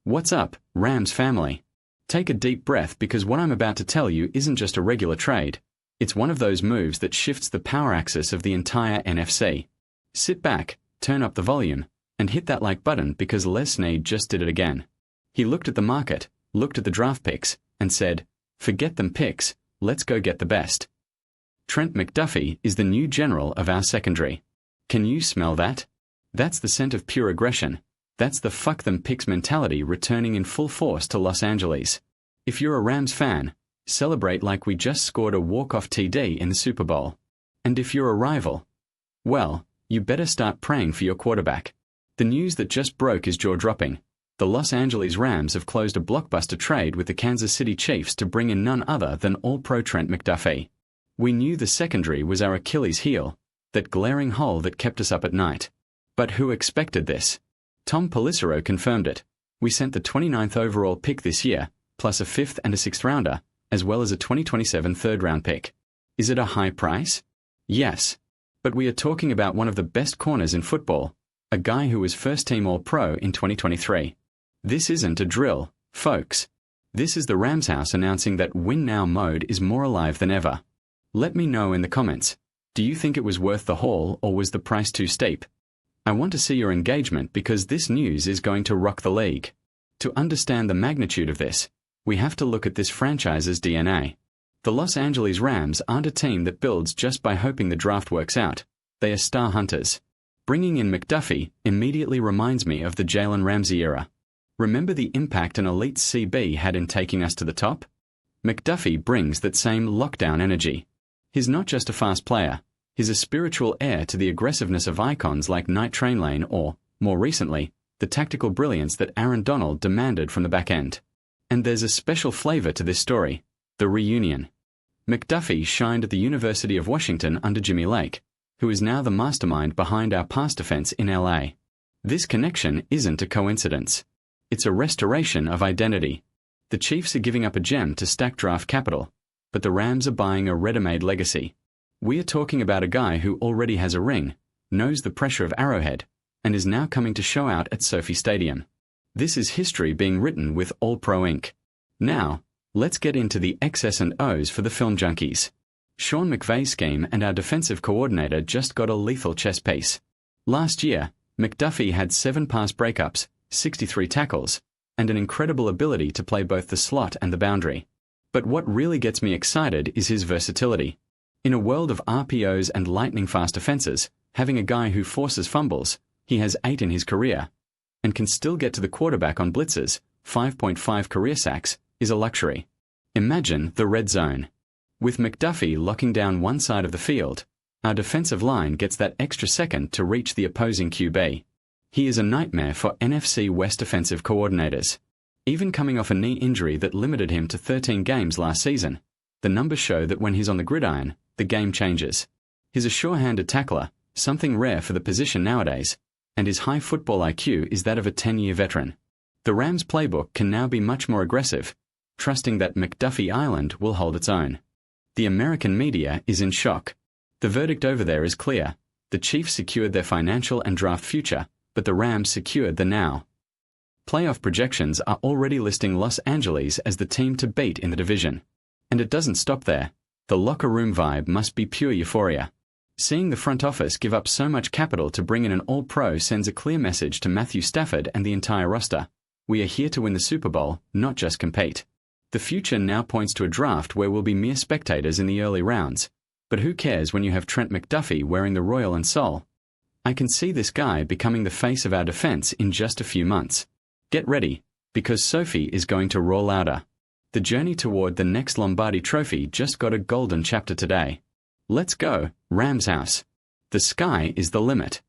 What's up, Rams family? Take a deep breath because what I'm about to tell you isn't just a regular trade. It's one of those moves that shifts the power axis of the entire NFC. Sit back, turn up the volume, and hit that like button because Les Snead just did it again. He looked at the market, looked at the draft picks, and said, "Forget them picks, let's go get the best." Trent McDuffie is the new general of our secondary. Can you smell that? That's the scent of pure aggression. That's the fuck them picks mentality returning in full force to Los Angeles. If you're a Rams fan, celebrate like we just scored a walk-off TD in the Super Bowl. And if you're a rival, well, you better start praying for your quarterback. The news that just broke is jaw-dropping. The Los Angeles Rams have closed a blockbuster trade with the Kansas City Chiefs to bring in none other than All-Pro Trent McDuffie. We knew the secondary was our Achilles heel, that glaring hole that kept us up at night. But who expected this? Tom Pelissero confirmed it. We sent the 29th overall pick this year, plus a 5th and a 6th rounder, as well as a 2027 third-round pick. Is it a high price? Yes. But we are talking about one of the best corners in football, a guy who was first-team All-Pro in 2023. This isn't a drill, folks. This is the Rams house announcing that win now mode is more alive than ever. Let me know in the comments. Do you think it was worth the haul or was the price too steep? I want to see your engagement because this news is going to rock the league. To understand the magnitude of this, we have to look at this franchise's DNA. The Los Angeles Rams aren't a team that builds just by hoping the draft works out. They are star hunters. Bringing in McDuffie immediately reminds me of the Jalen Ramsey era. Remember the impact an elite CB had in taking us to the top? McDuffie brings that same lockdown energy. He's not just a fast player. He's a spiritual heir to the aggressiveness of icons like Night Train Lane or, more recently, the tactical brilliance that Aaron Donald demanded from the back end. And there's a special flavor to this story, the reunion. McDuffie shined at the University of Washington under Jimmy Lake, who is now the mastermind behind our pass defense in LA. This connection isn't a coincidence. It's a restoration of identity. The Chiefs are giving up a gem to stack draft capital, but the Rams are buying a ready-made legacy. We are talking about a guy who already has a ring, knows the pressure of Arrowhead, and is now coming to show out at Sophie Stadium. This is history being written with All-Pro ink. Now, let's get into the X's and O's for the film junkies. Sean McVay's scheme and our defensive coordinator just got a lethal chess piece. Last year, McDuffie had 7 pass breakups, 63 tackles, and an incredible ability to play both the slot and the boundary. But what really gets me excited is his versatility. In a world of RPOs and lightning-fast offenses, having a guy who forces fumbles, he has 8 in his career, and can still get to the quarterback on blitzes, 5.5 career sacks, is a luxury. Imagine the red zone. With McDuffie locking down one side of the field, our defensive line gets that extra second to reach the opposing QB. He is a nightmare for NFC West offensive coordinators. Even coming off a knee injury that limited him to 13 games last season, the numbers show that when he's on the gridiron, the game changes. He's a sure-handed tackler, something rare for the position nowadays, and his high football IQ is that of a 10-year veteran. The Rams' playbook can now be much more aggressive, trusting that McDuffie Island will hold its own. The American media is in shock. The verdict over there is clear. The Chiefs secured their financial and draft future, but the Rams secured the now. Playoff projections are already listing Los Angeles as the team to beat in the division. And it doesn't stop there. The locker room vibe must be pure euphoria. Seeing the front office give up so much capital to bring in an All-Pro sends a clear message to Matthew Stafford and the entire roster. We are here to win the Super Bowl, not just compete. The future now points to a draft where we'll be mere spectators in the early rounds. But who cares when you have Trent McDuffie wearing the royal and soul? I can see this guy becoming the face of our defense in just a few months. Get ready, because Sophie is going to roll louder. The journey toward the next Lombardi Trophy just got a golden chapter today. Let's go, Rams house. The sky is the limit.